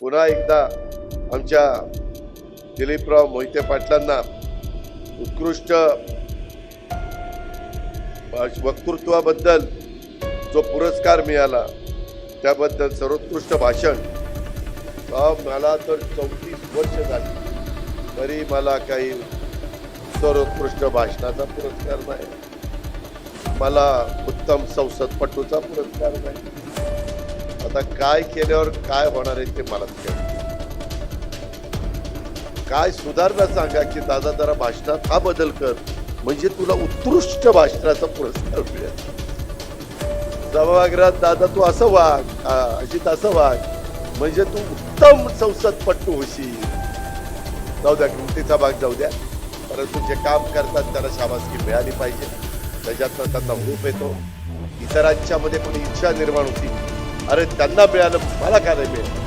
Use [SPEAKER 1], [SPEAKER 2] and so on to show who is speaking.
[SPEAKER 1] पुन्हा एकदा आमच्या दिलीपराव मोहिते पाटलांना उत्कृष्ट वक्तृत्वाबद्दल जो पुरस्कार मिळाला त्याबद्दल सर्वोत्कृष्ट भाषण मला तर 34 वर्ष झाली तरी मला काही सर्वोत्कृष्ट भाषणाचा पुरस्कार नाही, मला उत्तम संसदपटूचा पुरस्कार नाही. आता काय केल्यावर काय होणार आहे ते मलाच कळत. काय सुधारणा सांगा की दादा जरा भाषणात हा बदल कर म्हणजे तुला उत्कृष्ट भाषणाचा पुरस्कार मिळेल. सभागृहात दादा तू असं वाग, अजित असं वाग म्हणजे तू उत्तम संसदपटू होशील. जाऊ द्या, किमतीचा भाग जाऊ द्या, परंतु जे काम करतात त्याला शाबासकी मिळाली पाहिजे. त्याच्यातनं त्यांना हुरूप येतो. इतरांच्या मध्ये कोणी इच्छा निर्माण होती, अरे त्यांना मिळालं मला का नाही मिळेल.